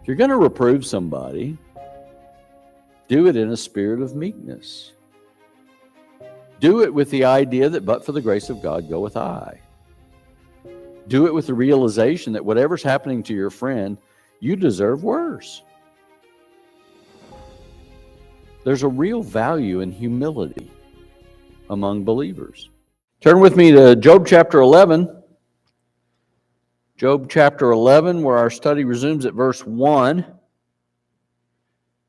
If you're going to reprove somebody, do it in a spirit of meekness. Do it with the idea that but for the grace of God goeth I. Do it with the realization that whatever's happening to your friend, you deserve worse. There's a real value in humility among believers. Turn with me to Job chapter 11. Job chapter 11, where our study resumes at verse 1. I'm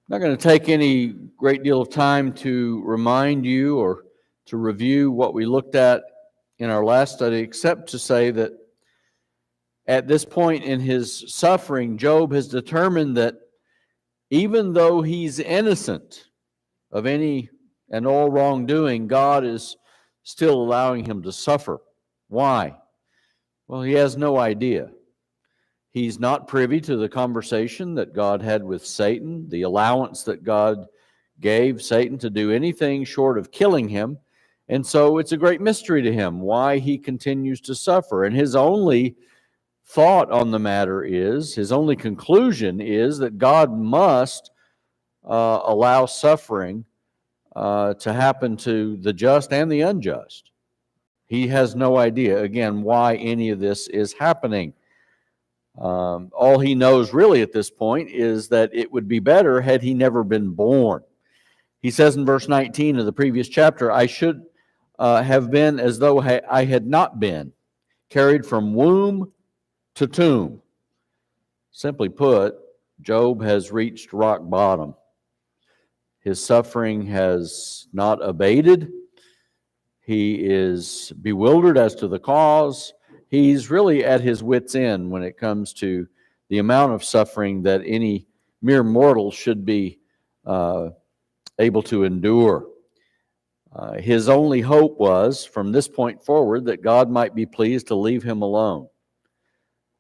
not going to take any great deal of time to remind you or to review what we looked at in our last study, except to say that at this point in his suffering, Job has determined that even though he's innocent of any and all wrongdoing, God is still allowing him to suffer. Why? Well, he has no idea. He's not privy to the conversation that God had with Satan, the allowance that God gave Satan to do anything short of killing him. And so it's a great mystery to him why he continues to suffer. And his only thought on the matter is, his only conclusion is that God must allow suffering to happen to the just and the unjust. He has no idea, again, why any of this is happening. All he knows really at this point is that it would be better had he never been born. He says in verse 19 of the previous chapter, I should have been as though I had not been, carried from womb to tomb. Simply put, Job has reached rock bottom. His suffering has not abated. He is bewildered as to the cause. He's really at his wit's end when it comes to the amount of suffering that any mere mortal should be able to endure. His only hope was, from this point forward, that God might be pleased to leave him alone,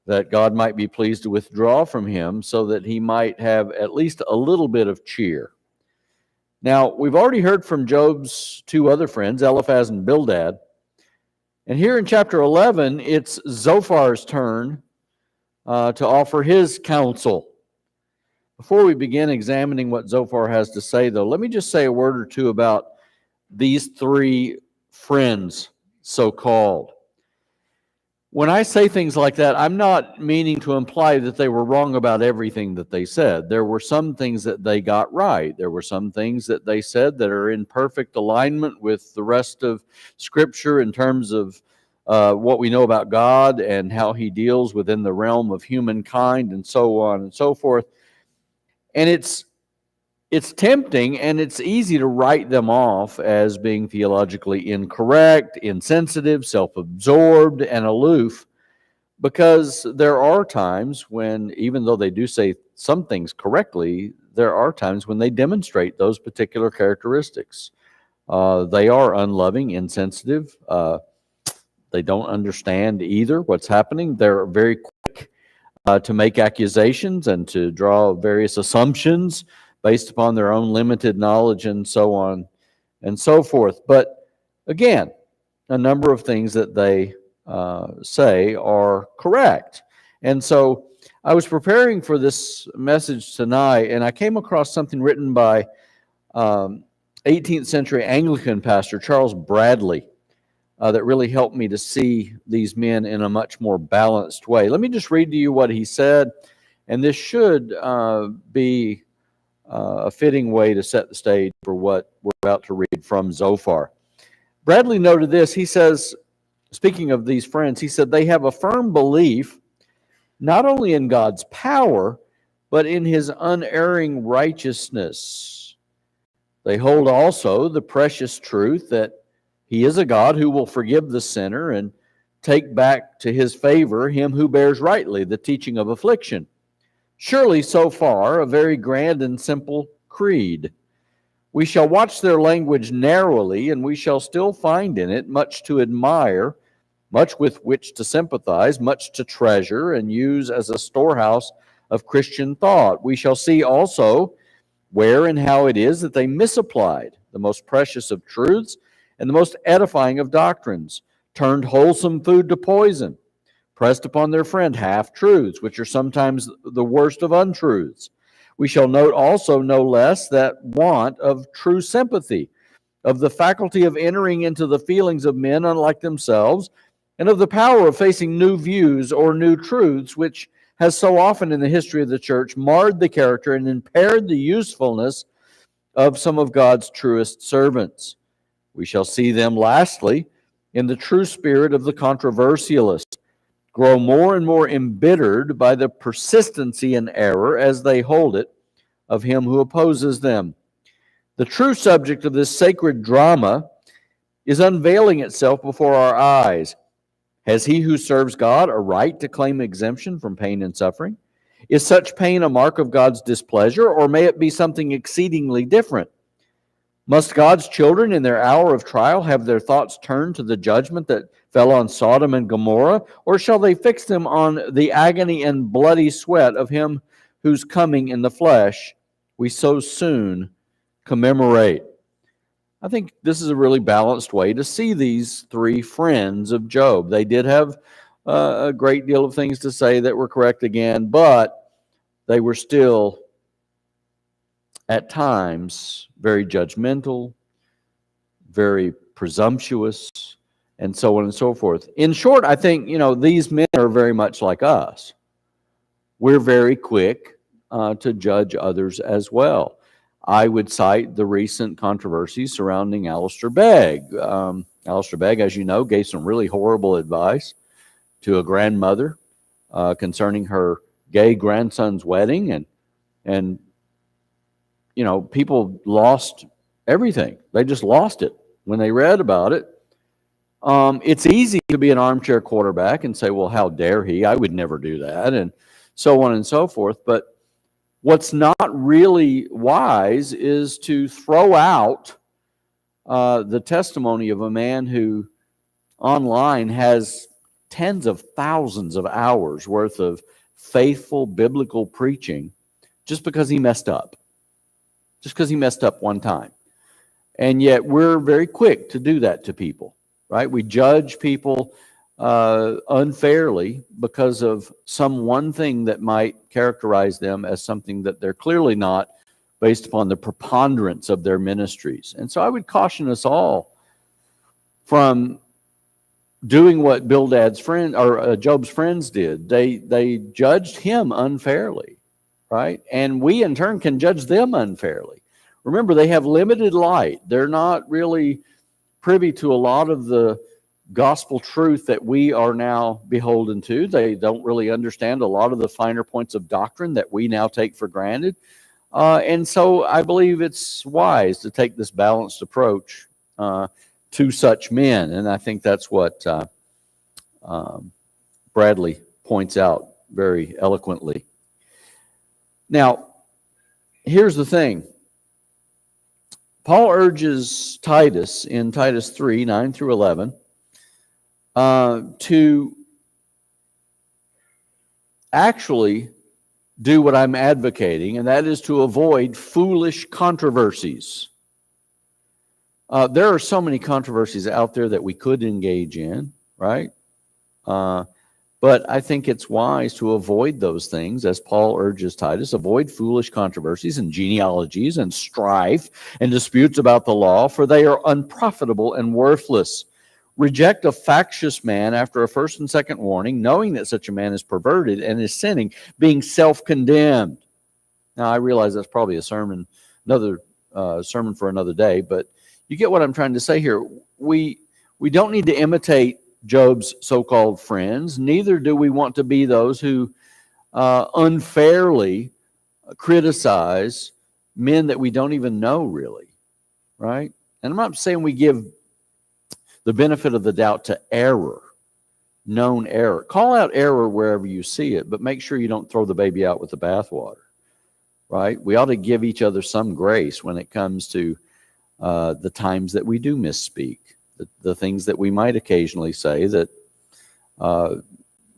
that God might be pleased to withdraw from him so that he might have at least a little bit of cheer. Now, we've already heard from Job's two other friends, Eliphaz and Bildad. And here in chapter 11, it's Zophar's turn to offer his counsel. Before we begin examining what Zophar has to say, though, let me just say a word or two about these three friends, so-called. When I say things like that, I'm not meaning to imply that they were wrong about everything that they said. There were some things that they got right. There were some things that they said that are in perfect alignment with the rest of Scripture in terms of what we know about God and how He deals within the realm of humankind and so on and so forth. And it's tempting and it's easy to write them off as being theologically incorrect, insensitive, self-absorbed, and aloof, because there are times when, even though they do say some things correctly, there are times when they demonstrate those particular characteristics. They are unloving, insensitive. They don't understand either what's happening. They're very quick to make accusations and to draw various assumptions based upon their own limited knowledge and so on and so forth. But again, a number of things that they say are correct. And so I was preparing for this message tonight, and I came across something written by 18th century Anglican pastor Charles Bradley that really helped me to see these men in a much more balanced way. Let me just read to you what he said, and this should be a fitting way to set the stage for what we're about to read from Zophar. Bradley noted this. He says, speaking of these friends, he said, they have a firm belief not only in God's power, but in His unerring righteousness. They hold also the precious truth that He is a God who will forgive the sinner and take back to His favor him who bears rightly the teaching of affliction. Surely, so far, a very grand and simple creed. We shall watch their language narrowly, and we shall still find in it much to admire, much with which to sympathize, much to treasure and use as a storehouse of Christian thought. We shall see also where and how it is that they misapplied the most precious of truths and the most edifying of doctrines, turned wholesome food to poison, pressed upon their friend half-truths, which are sometimes the worst of untruths. We shall note also, no less, that want of true sympathy, of the faculty of entering into the feelings of men unlike themselves, and of the power of facing new views or new truths, which has so often in the history of the church marred the character and impaired the usefulness of some of God's truest servants. We shall see them, lastly, in the true spirit of the controversialist, grow more and more embittered by the persistency in error as they hold it of him who opposes them. The true subject of this sacred drama is unveiling itself before our eyes. Has he who serves God a right to claim exemption from pain and suffering? Is such pain a mark of God's displeasure, or may it be something exceedingly different? Must God's children in their hour of trial have their thoughts turned to the judgment that fell on Sodom and Gomorrah, or shall they fix them on the agony and bloody sweat of him whose coming in the flesh we so soon commemorate? I think this is a really balanced way to see these three friends of Job. They did have a great deal of things to say that were correct again, but they were still at times very judgmental, very presumptuous, and so on and so forth. In short, I think, these men are very much like us. We're very quick to judge others as well. I would cite the recent controversy surrounding Alistair Begg. Alistair Begg, as you know, gave some really horrible advice to a grandmother concerning her gay grandson's wedding, and people lost everything. They just lost it when they read about it. It's easy to be an armchair quarterback and say, well, how dare he? I would never do that, and so on and so forth. But what's not really wise is to throw out the testimony of a man who online has tens of thousands of hours worth of faithful biblical preaching just because he messed up. Just because he messed up one time. And yet we're very quick to do that to people, right? We judge people unfairly because of some one thing that might characterize them as something that they're clearly not, based upon the preponderance of their ministries. And so I would caution us all from doing what Bildad's friend or Job's friends did. They judged him unfairly, right? And we in turn can judge them unfairly. Remember, they have limited light. They're not really privy to a lot of the gospel truth that we are now beholden to. They don't really understand a lot of the finer points of doctrine that we now take for granted. And so I believe it's wise to take this balanced approach to such men. And I think that's what Bradley points out very eloquently. Now, here's the thing. Paul urges Titus in Titus 3, 9 through 11, to actually do what I'm advocating, and that is to avoid foolish controversies. There are so many controversies out there that we could engage in, right? But I think it's wise to avoid those things, as Paul urges Titus. Avoid foolish controversies and genealogies and strife and disputes about the law, for they are unprofitable and worthless. Reject a factious man after a first and second warning, knowing that such a man is perverted and is sinning, being self-condemned. Now, I realize that's probably another sermon for another day, but you get what I'm trying to say here. We don't need to imitate Job's so-called friends. Neither do we want to be those who unfairly criticize men that we don't even know, really, right? And I'm not saying we give the benefit of the doubt to error, known error. Call out error wherever you see it, but make sure you don't throw the baby out with the bathwater, right? We ought to give each other some grace when it comes to the times that we do misspeak, the things that we might occasionally say that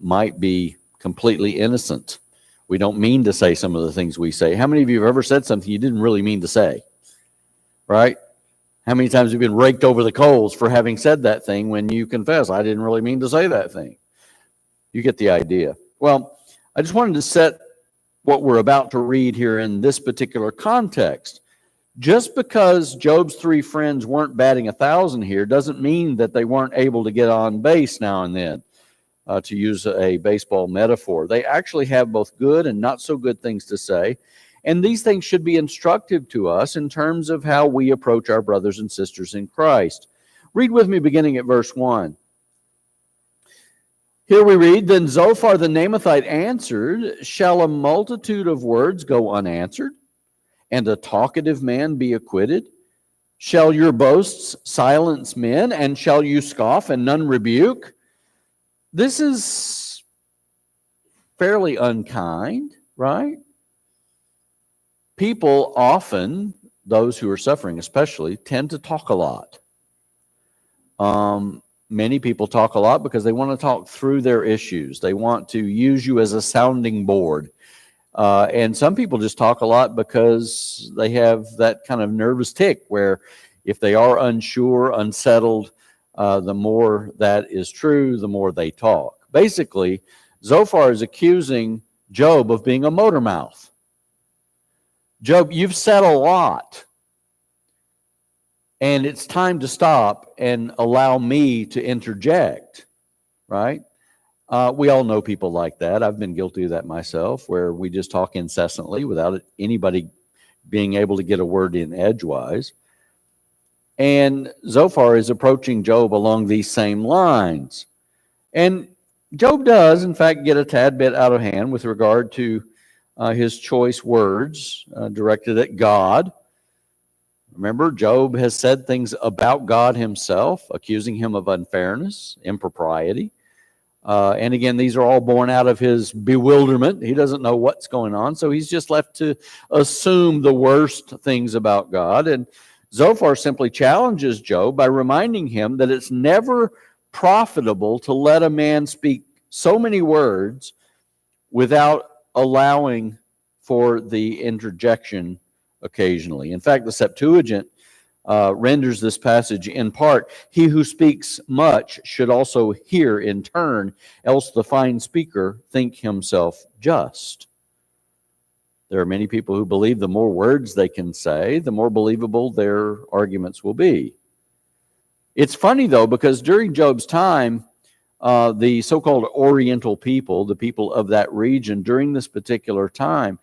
might be completely innocent. We don't mean to say some of the things we say. How many of you have ever said something you didn't really mean to say, right? How many times have you been raked over the coals for having said that thing when you confess, I didn't really mean to say that thing? You get the idea. Well, I just wanted to set what we're about to read here in this particular context. Just because Job's three friends weren't batting 1,000 here doesn't mean that they weren't able to get on base now and then, to use a baseball metaphor. They actually have both good and not so good things to say, and these things should be instructive to us in terms of how we approach our brothers and sisters in Christ. Read with me beginning at verse 1. Here we read, Then Zophar the Naamathite answered, Shall a multitude of words go unanswered, and a talkative man be acquitted? Shall your boasts silence men, and shall you scoff and none rebuke? This is fairly unkind, right? People often, those who are suffering especially, tend to talk a lot. Many people talk a lot because they want to talk through their issues. They want to use you as a sounding board. And some people just talk a lot because they have that kind of nervous tick where if they are unsure, unsettled, the more that is true, the more they talk. Basically, Zophar is accusing Job of being a motor mouth. Job, you've said a lot, and it's time to stop and allow me to interject, right? We all know people like that. I've been guilty of that myself, where we just talk incessantly without anybody being able to get a word in edgewise. And Zophar is approaching Job along these same lines. And Job does, in fact, get a tad bit out of hand with regard to his choice words directed at God. Remember, Job has said things about God himself, accusing him of unfairness, impropriety. And again, these are all born out of his bewilderment. He doesn't know what's going on, so he's just left to assume the worst things about God. And Zophar simply challenges Job by reminding him that it's never profitable to let a man speak so many words without allowing for the interjection occasionally. In fact, the Septuagint renders this passage in part, He who speaks much should also hear in turn, else the fine speaker think himself just. There are many people who believe the more words they can say, the more believable their arguments will be. It's funny, though, because during Job's time, the so-called Oriental people, the people of that region during this particular time,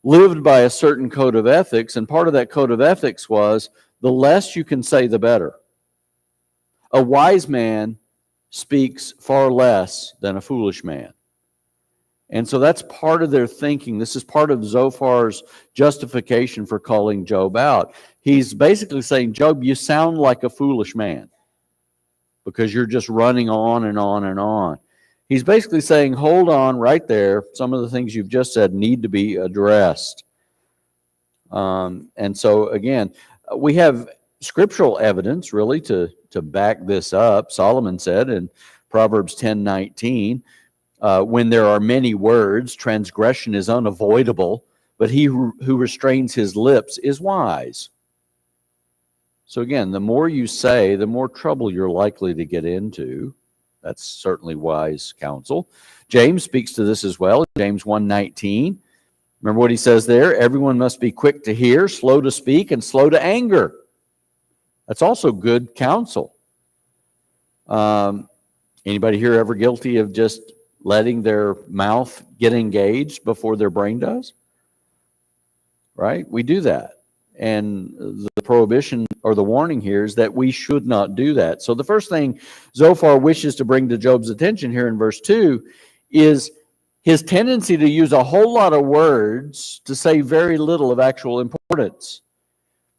lived by a certain code of ethics, and part of that code of ethics was the less you can say, the better. A wise man speaks far less than a foolish man. And so that's part of their thinking. This is part of Zophar's justification for calling Job out. He's basically saying, Job, you sound like a foolish man because you're just running on and on and on. He's basically saying, hold on right there. Some of the things you've just said need to be addressed. And so, again, we have scriptural evidence really to back this up. Solomon said in Proverbs 10:19, when there are many words, transgression is unavoidable, but he who restrains his lips is wise. So again, the more you say, the more trouble you're likely to get into. That's certainly wise counsel. James speaks to this as well. James 1:19. Remember what he says there? Everyone must be quick to hear, slow to speak, and slow to anger. That's also good counsel. Anybody here ever guilty of just letting their mouth get engaged before their brain does? Right? We do that. And the prohibition or the warning here is that we should not do that. So the first thing Zophar wishes to bring to Job's attention here in verse 2 is his tendency to use a whole lot of words to say very little of actual importance.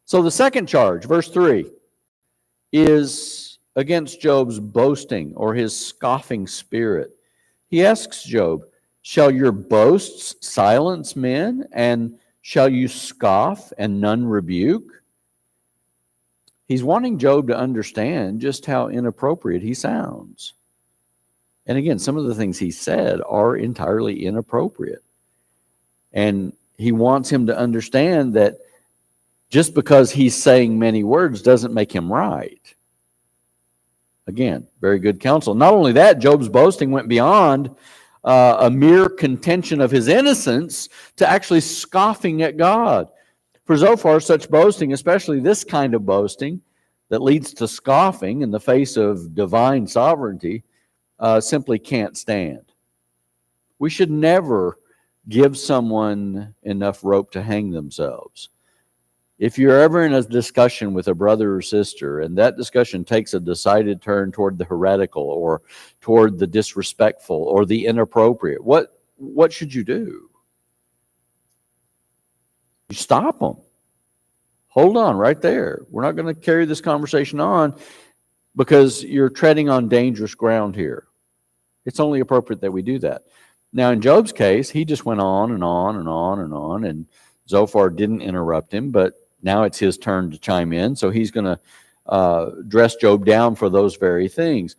So the second charge, verse 3, is against Job's boasting or his scoffing spirit. He asks Job, shall your boasts silence men, and shall you scoff and none rebuke? He's wanting Job to understand just how inappropriate he sounds. And again, some of the things he said are entirely inappropriate. And he wants him to understand that just because he's saying many words doesn't make him right. Again, very good counsel. Not only that, Job's boasting went beyond a mere contention of his innocence to actually scoffing at God. For Zophar, such boasting, especially this kind of boasting that leads to scoffing in the face of divine sovereignty, simply can't stand. We should never give someone enough rope to hang themselves. If you're ever in a discussion with a brother or sister, and that discussion takes a decided turn toward the heretical or toward the disrespectful or the inappropriate, what should you do? You stop them. Hold on right there. We're not going to carry this conversation on because you're treading on dangerous ground here. It's only appropriate that we do that. Now, in Job's case, he just went on and on and on and on, and Zophar didn't interrupt him, but now it's his turn to chime in, so he's going to dress Job down for those very things.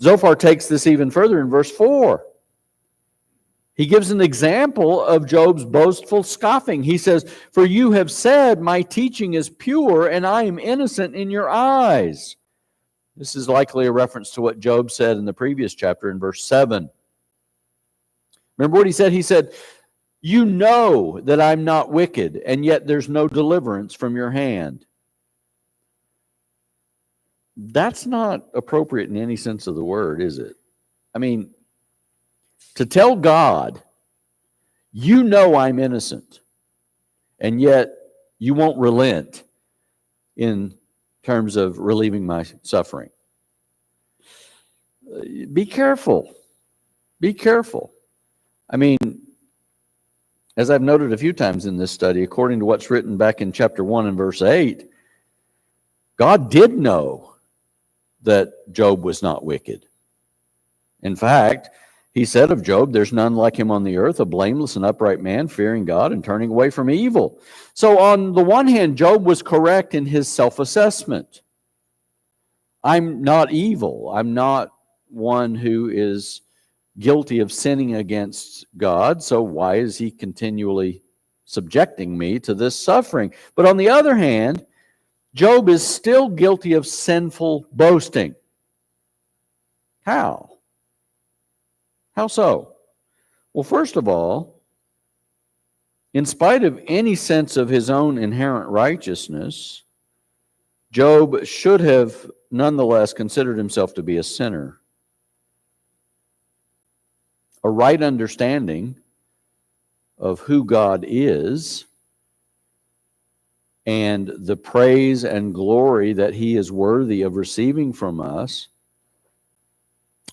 Zophar takes this even further in verse 4. He gives an example of Job's boastful scoffing. He says, "For you have said, my teaching is pure, and I am innocent in your eyes." This is likely a reference to what Job said in the previous chapter in verse 7. Remember what he said? He said, "You know that I'm not wicked, and yet there's no deliverance from your hand." That's not appropriate in any sense of the word, is it? I mean, to tell God, you know I'm innocent, and yet you won't relent in terms of relieving my suffering. Be careful. Be careful. I mean, as I've noted a few times in this study, according to what's written back in chapter 1 and verse 8, God did know that Job was not wicked. In fact, he said of Job, "There's none like him on the earth, a blameless and upright man, fearing God and turning away from evil." So on the one hand, Job was correct in his self-assessment. I'm not evil. I'm not one who is guilty of sinning against God, so why is he continually subjecting me to this suffering? But on the other hand, Job is still guilty of sinful boasting. How? How so? Well, first of all, in spite of any sense of his own inherent righteousness, Job should have nonetheless considered himself to be a sinner. A right understanding of who God is and the praise and glory that he is worthy of receiving from us,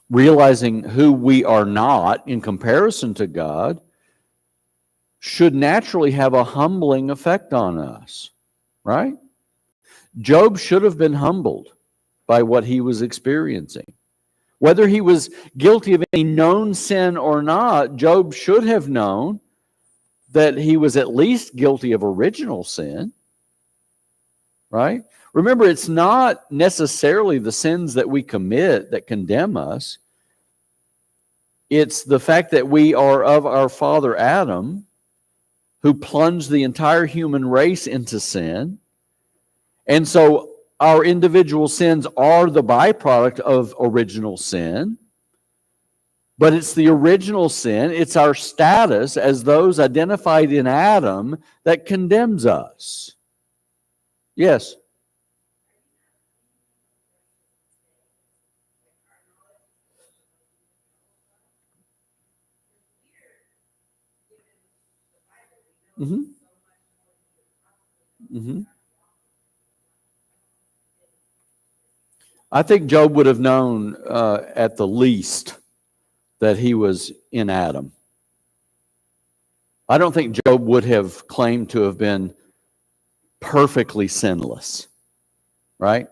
realizing who we are not in comparison to God, should naturally have a humbling effect on us, right? Job should have been humbled by what he was experiencing. Whether he was guilty of any known sin or not, Job should have known that he was at least guilty of original sin, right? Remember, it's not necessarily the sins that we commit that condemn us. It's the fact that we are of our father Adam, who plunged the entire human race into sin. And so our individual sins are the byproduct of original sin. But it's the original sin, it's our status as those identified in Adam that condemns us. Yes? Mm-hmm. Mm-hmm. I think Job would have known at the least that he was in Adam. I don't think Job would have claimed to have been perfectly sinless, right?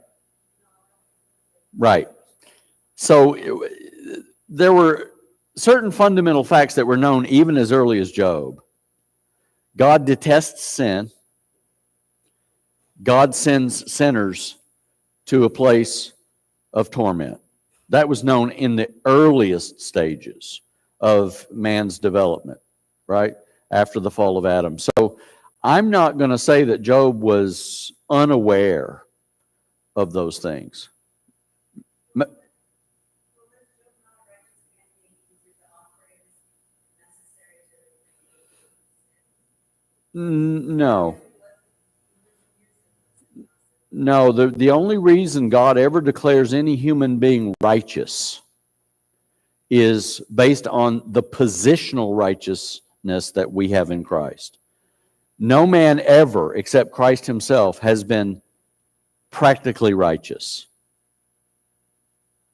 Right. So there were certain fundamental facts that were known even as early as Job. God detests sin. God sends sinners to a place of torment. That was known in the earliest stages of man's development, right? After the fall of Adam. So I'm not going to say that Job was unaware of those things. No. No, the only reason God ever declares any human being righteous is based on the positional righteousness that we have in Christ. No man ever, except Christ himself, has been practically righteous.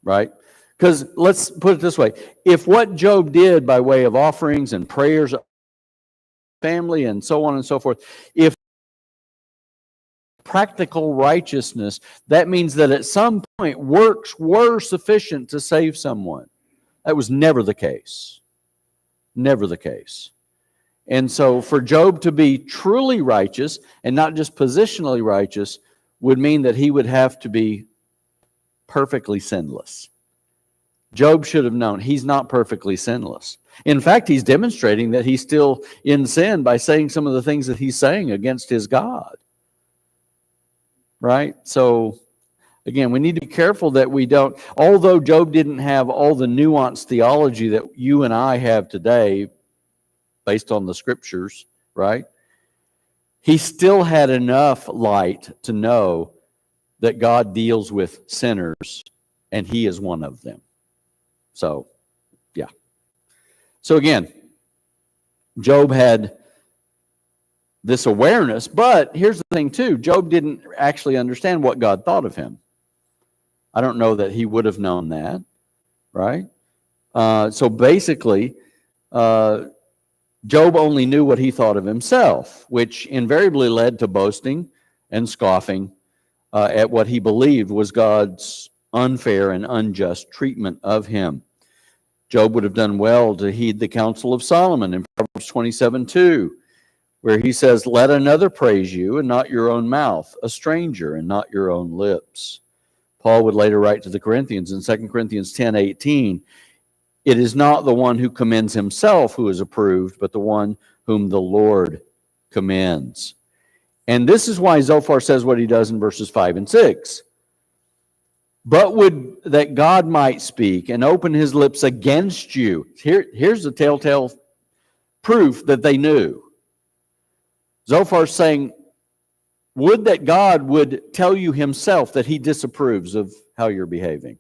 Right? Because let's put it this way. If what Job did by way of offerings and prayers, family, and so on and so forth, if practical righteousness, that means that at some point works were sufficient to save someone. That was never the case. Never the case. And so for Job to be truly righteous and not just positionally righteous would mean that he would have to be perfectly sinless. Job should have known he's not perfectly sinless. In fact, he's demonstrating that he's still in sin by saying some of the things that he's saying against his God. Right? So, again, we need to be careful that we don't, although Job didn't have all the nuanced theology that you and I have today based on the scriptures, right? He still had enough light to know that God deals with sinners, and he is one of them. So, yeah. So again, Job had this awareness, but here's the thing too. Job didn't actually understand what God thought of him. I don't know that he would have known that, right? So basically, Job only knew what he thought of himself, which invariably led to boasting and scoffing at what he believed was God's unfair and unjust treatment of him. Job would have done well to heed the counsel of Solomon in Proverbs 27:2, where he says, "Let another praise you and not your own mouth, a stranger and not your own lips." Paul would later write to the Corinthians in 2 Corinthians 10:18, "It is not the one who commends himself who is approved, but the one whom the Lord commends." And this is why Zophar says what he does in verses 5 and 6. "But would that God might speak and open his lips against you." Here's the telltale proof that they knew. Zophar's saying, would that God would tell you himself that he disapproves of how you're behaving.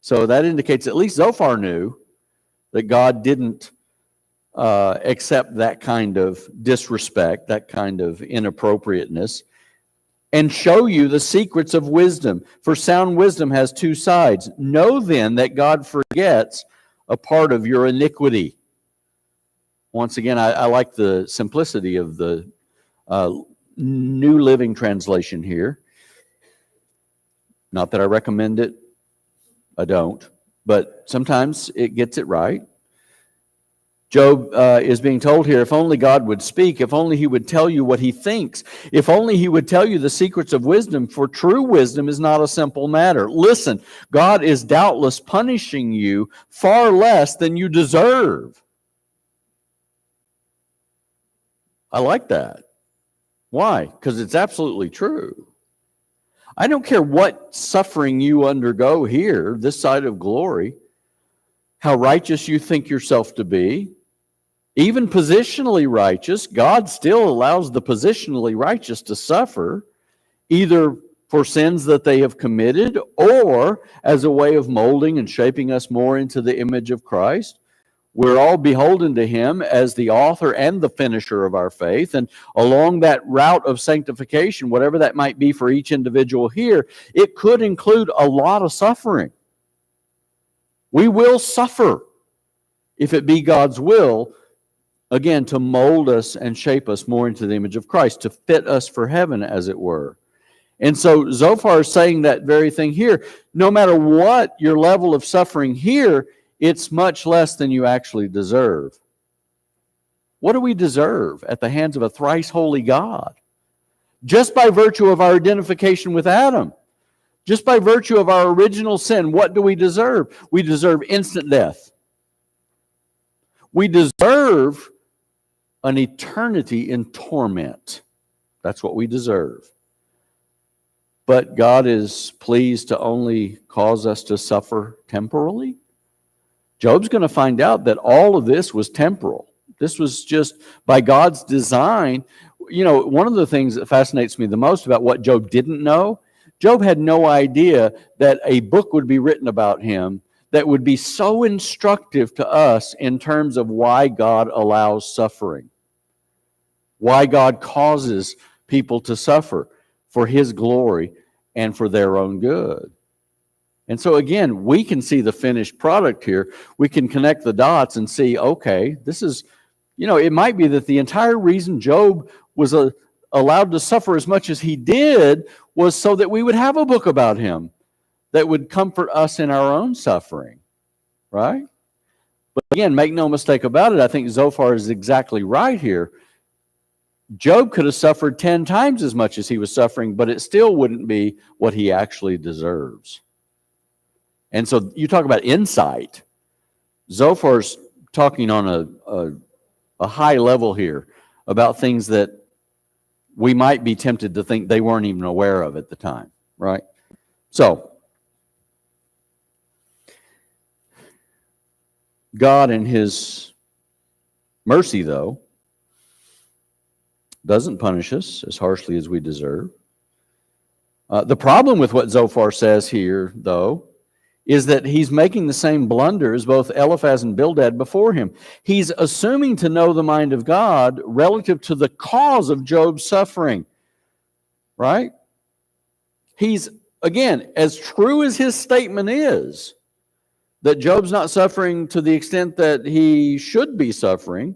So that indicates at least Zophar knew that God didn't accept that kind of disrespect, that kind of inappropriateness, and show you the secrets of wisdom. For sound wisdom has two sides. Know then that God forgets a part of your iniquity. Once again, I like the simplicity of the New Living Translation here. Not that I recommend it. I don't. But sometimes it gets it right. Job is being told here, if only God would speak, if only he would tell you what he thinks, if only he would tell you the secrets of wisdom, for true wisdom is not a simple matter. Listen, God is doubtless punishing you far less than you deserve. I like that. Why? Because it's absolutely true. I don't care what suffering you undergo here, this side of glory, how righteous you think yourself to be, even positionally righteous, God still allows the positionally righteous to suffer, either for sins that they have committed or as a way of molding and shaping us more into the image of Christ. We're all beholden to him as the author and the finisher of our faith. And along that route of sanctification, whatever that might be for each individual here, it could include a lot of suffering. We will suffer if it be God's will, again, to mold us and shape us more into the image of Christ, to fit us for heaven, as it were. And so Zophar is saying that very thing here. No matter what your level of suffering here, it's much less than you actually deserve. What do we deserve at the hands of a thrice holy God? Just by virtue of our identification with Adam, just by virtue of our original sin, what do we deserve? We deserve instant death. We deserve an eternity in torment. That's what we deserve. But God is pleased to only cause us to suffer temporally. Job's going to find out that all of this was temporal. This was just by God's design. One of the things that fascinates me the most about what Job didn't know, Job had no idea that a book would be written about him that would be so instructive to us in terms of why God allows suffering, why God causes people to suffer for His glory and for their own good. And so again, we can see the finished product here. We can connect the dots and see, okay, this is, it might be that the entire reason Job was allowed to suffer as much as he did was so that we would have a book about him that would comfort us in our own suffering, right? But again, make no mistake about it, I think Zophar is exactly right here. Job could have suffered 10 times as much as he was suffering, but it still wouldn't be what he actually deserves. And so you talk about insight. Zophar's talking on a high level here about things that we might be tempted to think they weren't even aware of at the time, right? So, God in His mercy, though, doesn't punish us as harshly as we deserve. The problem with what Zophar says here, though, is that he's making the same blunder as both Eliphaz and Bildad before him. He's assuming to know the mind of God relative to the cause of Job's suffering, right? He's, again, as true as his statement is, that Job's not suffering to the extent that he should be suffering,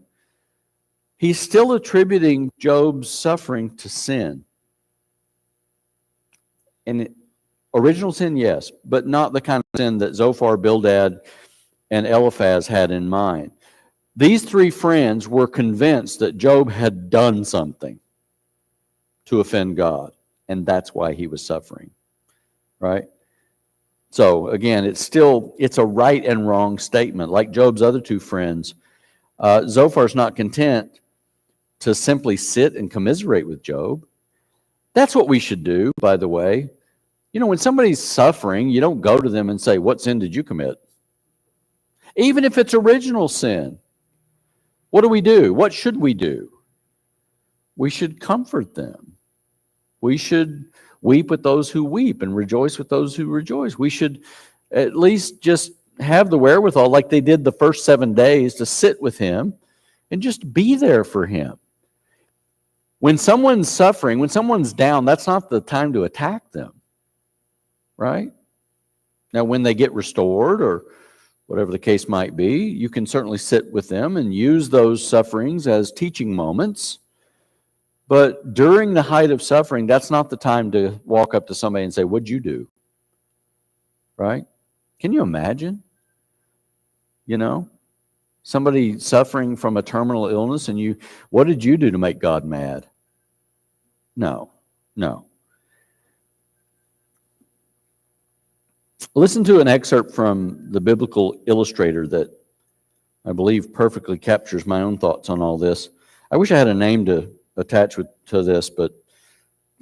he's still attributing Job's suffering to sin. And original sin, yes, but not the kind of sin that Zophar, Bildad, and Eliphaz had in mind. These three friends were convinced that Job had done something to offend God, and that's why he was suffering, right? So again, it's a right and wrong statement. Like Job's other two friends, Zophar's not content to simply sit and commiserate with Job. That's what we should do, by the way. When somebody's suffering, you don't go to them and say, "What sin did you commit?" Even if it's original sin. What do? What should we do? We should comfort them. We should weep with those who weep and rejoice with those who rejoice. We should at least just have the wherewithal, like they did the first 7 days, to sit with him and just be there for him. When someone's suffering, when someone's down, that's not the time to attack them, right? Now, when they get restored or whatever the case might be, you can certainly sit with them and use those sufferings as teaching moments. But during the height of suffering, that's not the time to walk up to somebody and say, "What'd you do?" Right? Can you imagine? Somebody suffering from a terminal illness and what did you do to make God mad? No. Listen to an excerpt from the Biblical Illustrator that I believe perfectly captures my own thoughts on all this. I wish I had a name to attach to this, but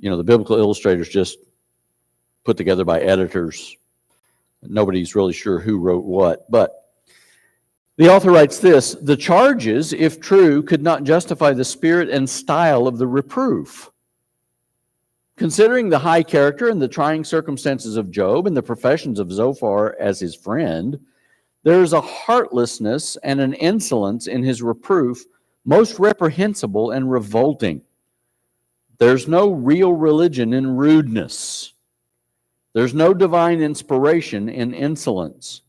the Biblical Illustrator is just put together by editors. Nobody's really sure who wrote what, but the author writes this: "The charges, if true, could not justify the spirit and style of the reproof. Considering the high character and the trying circumstances of Job and the professions of Zophar as his friend, there is a heartlessness and an insolence in his reproof most reprehensible and revolting. There's no real religion in rudeness. There's no divine inspiration in insolence.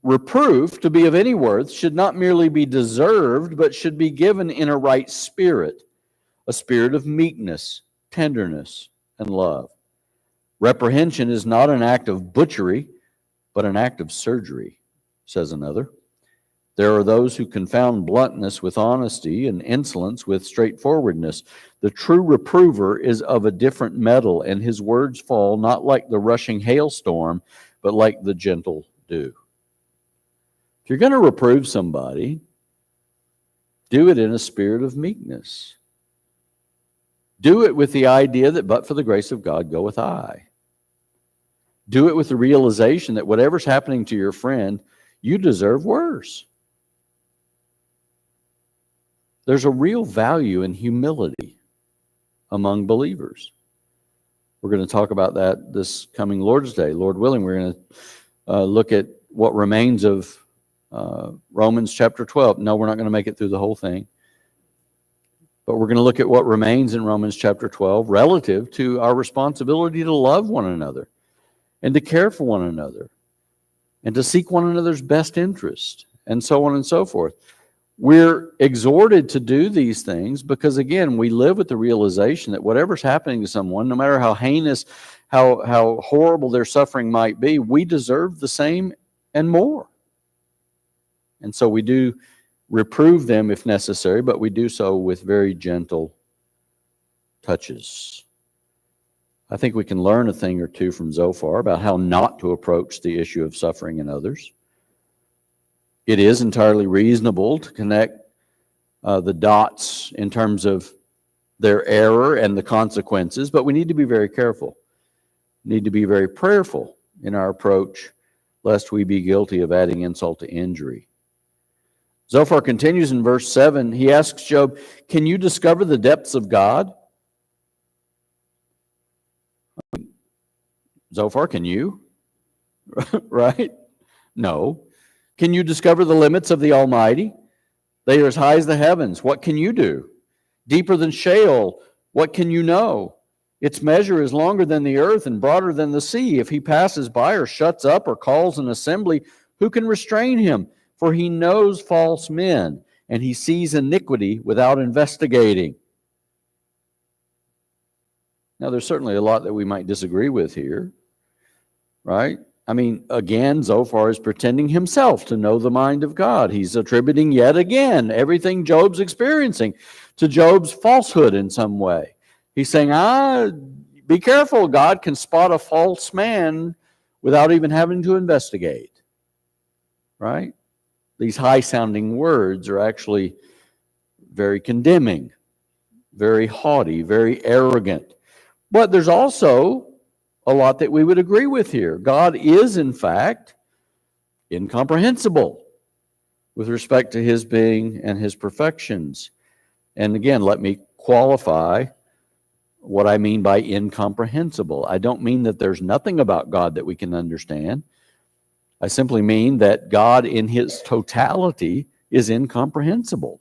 Reproof, to be of any worth, should not merely be deserved, but should be given in a right spirit, a spirit of meekness, tenderness, and love. Reprehension is not an act of butchery, but an act of surgery," says another. "There are those who confound bluntness with honesty and insolence with straightforwardness. The true reprover is of a different metal, and his words fall not like the rushing hailstorm, but like the gentle dew." If you're going to reprove somebody, do it in a spirit of meekness. Do it with the idea that but for the grace of God goeth I. Do it with the realization that whatever's happening to your friend, you deserve worse. There's a real value in humility among believers. We're going to talk about that this coming Lord's Day. Lord willing, we're going to look at what remains of Romans chapter 12. No, we're not going to make it through the whole thing. But we're going to look at what remains in Romans chapter 12 relative to our responsibility to love one another and to care for one another and to seek one another's best interest and so on and so forth. We're exhorted to do these things because, again, we live with the realization that whatever's happening to someone, no matter how heinous, how horrible their suffering might be, we deserve the same and more. And so we do reprove them if necessary, but we do so with very gentle touches. I think we can learn a thing or two from Zophar about how not to approach the issue of suffering in others. It is entirely reasonable to connect the dots in terms of their error and the consequences, but we need to be very careful. We need to be very prayerful in our approach, lest we be guilty of adding insult to injury. Zophar continues in verse 7. He asks Job, "Can you discover the depths of God?" Zophar, can you? Right? No. Can you discover the limits of the Almighty? They are as high as the heavens. What can you do? Deeper than Sheol, what can you know? Its measure is longer than the earth and broader than the sea. If he passes by or shuts up or calls an assembly, who can restrain him? For he knows false men, and he sees iniquity without investigating. Now, there's certainly a lot that we might disagree with here, right? I mean, again, Zophar is pretending himself to know the mind of God. He's attributing yet again everything Job's experiencing to Job's falsehood in some way. He's saying, be careful. God can spot a false man without even having to investigate, right? These high-sounding words are actually very condemning, very haughty, very arrogant. But there's also a lot that we would agree with here. God is, in fact, incomprehensible with respect to his being and his perfections. And again, let me qualify what I mean by incomprehensible. I don't mean that there's nothing about God that we can understand. I simply mean that God in his totality is incomprehensible.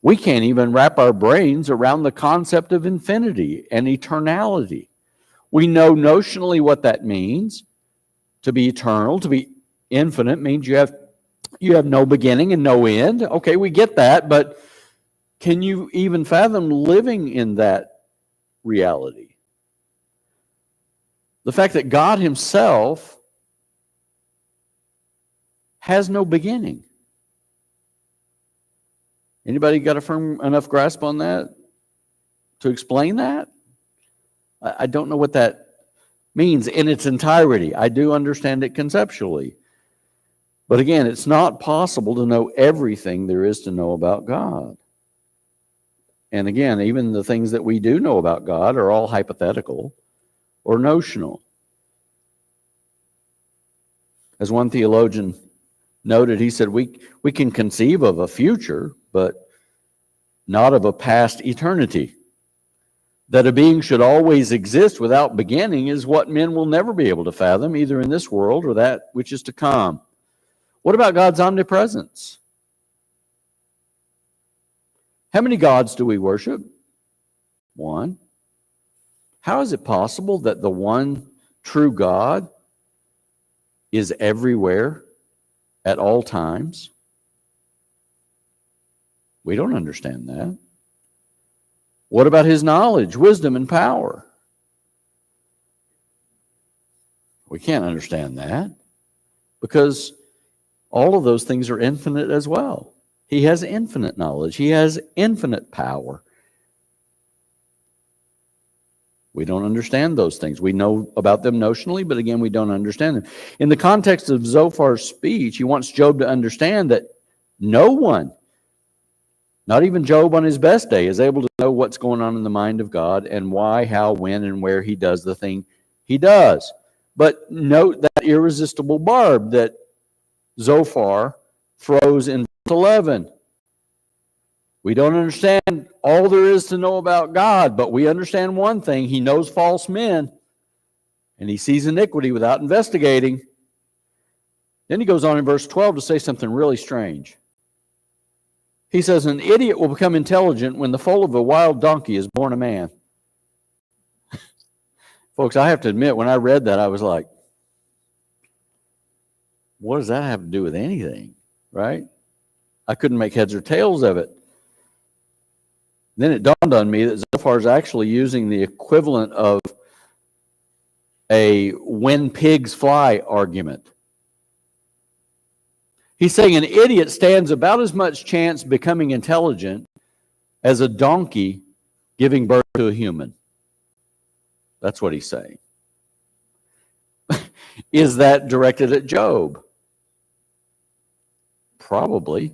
We can't even wrap our brains around the concept of infinity and eternality. We know notionally what that means. To be eternal, to be infinite means you have no beginning and no end. Okay, we get that, but can you even fathom living in that reality? The fact that God himself has no beginning. Anybody got a firm enough grasp on that to explain that? I don't know what that means in its entirety. I do understand it conceptually. But again, it's not possible to know everything there is to know about God. And again, even the things that we do know about God are all hypothetical or notional. As one theologian noted, he said, we can conceive of a future, but not of a past eternity. That a being should always exist without beginning is what men will never be able to fathom, either in this world or that which is to come. What about God's omnipresence? How many gods do we worship? One. How is it possible that the one true God is everywhere at all times? We don't understand that. What about his knowledge, wisdom, and power? We can't understand that because all of those things are infinite as well. He has infinite knowledge. He has infinite power. We don't understand those things. We know about them notionally, but again, we don't understand them. In the context of Zophar's speech, he wants Job to understand that no one, not even Job on his best day, is able to know what's going on in the mind of God and why, how, when, and where he does the thing he does. But note that irresistible barb that Zophar throws in verse 11. We don't understand all there is to know about God, but we understand one thing. He knows false men, and he sees iniquity without investigating. Then he goes on in verse 12 to say something really strange. He says, an idiot will become intelligent when the foal of a wild donkey is born a man. Folks, I have to admit, when I read that, I was like, what does that have to do with anything, right? I couldn't make heads or tails of it. Then it dawned on me that Zophar is actually using the equivalent of a when pigs fly argument. He's saying an idiot stands about as much chance becoming intelligent as a donkey giving birth to a human. That's what he's saying. Is that directed at Job? Probably.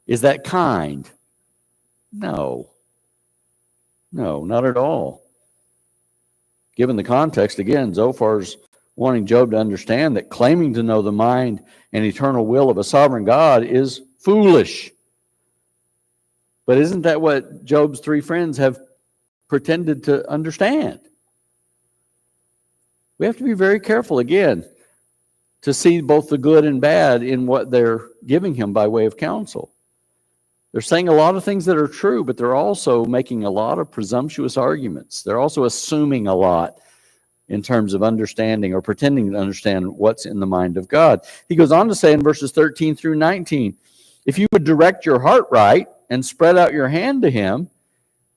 Is that kind? No. No, not at all. Given the context, again, Zophar's wanting Job to understand that claiming to know the mind and eternal will of a sovereign God is foolish. But isn't that what Job's three friends have pretended to understand? We have to be very careful, again, to see both the good and bad in what they're giving him by way of counsel. They're saying a lot of things that are true, but they're also making a lot of presumptuous arguments. They're also assuming a lot in terms of understanding or pretending to understand what's in the mind of God. He goes on to say in verses 13 through 19, if you would direct your heart right and spread out your hand to him,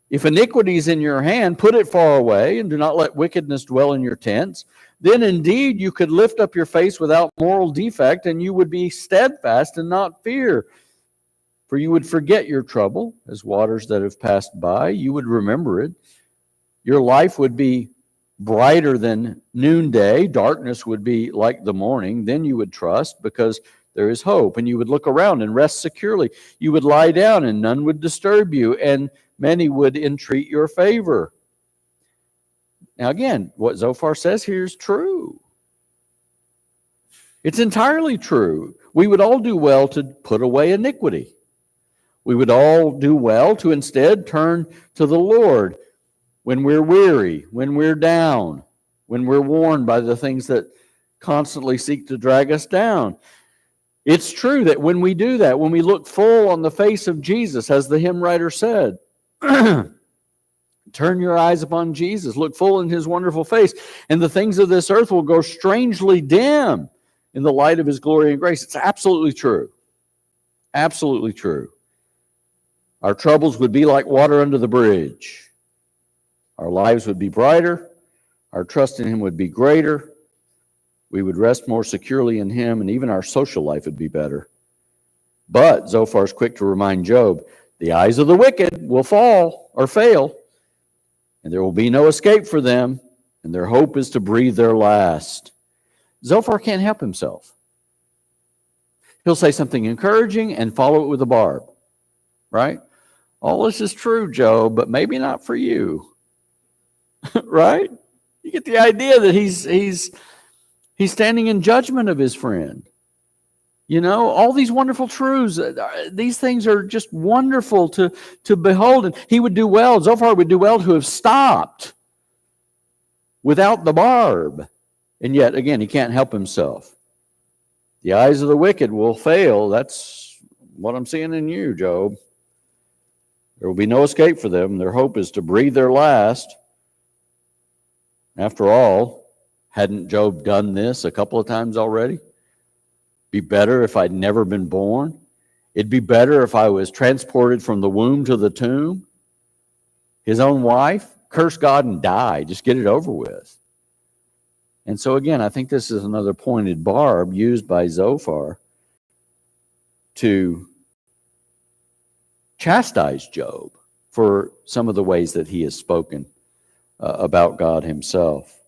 if iniquity is in your hand, put it far away and do not let wickedness dwell in your tents. Then indeed you could lift up your face without moral defect, and you would be steadfast and not fear. For you would forget your trouble as waters that have passed by. You would remember it. Your life would be brighter than noonday. Darkness would be like the morning. Then you would trust because there is hope. And you would look around and rest securely. You would lie down and none would disturb you. And many would entreat your favor. Now again, what Zophar says here is true. It's entirely true. We would all do well to put away iniquity. We would all do well to instead turn to the Lord when we're weary, when we're down, when we're worn by the things that constantly seek to drag us down. It's true that when we do that, when we look full on the face of Jesus, as the hymn writer said, turn your eyes upon Jesus, look full in his wonderful face, and the things of this earth will grow strangely dim in the light of his glory and grace. It's absolutely true. Absolutely true. Our troubles would be like water under the bridge. Our lives would be brighter. Our trust in him would be greater. We would rest more securely in him, and even our social life would be better. But Zophar is quick to remind Job, the eyes of the wicked will fall or fail, and there will be no escape for them, and their hope is to breathe their last. Zophar can't help himself. He'll say something encouraging and follow it with a barb, right? All this is true, Job, but maybe not for you. Right? You get the idea that he's standing in judgment of his friend. You know, all these wonderful truths, these things are just wonderful to behold. And he would do well, Zophar would do well to have stopped without the barb. And yet, again, he can't help himself. The eyes of the wicked will fail. That's what I'm seeing in you, Job. There will be no escape for them. Their hope is to breathe their last. After all, hadn't Job done this a couple of times already? Be better if I'd never been born. It'd be better if I was transported from the womb to the tomb. His own wife, curse God and die. Just get it over with. And so again, I think this is another pointed barb used by Zophar to chastise Job for some of the ways that he has spoken about God himself.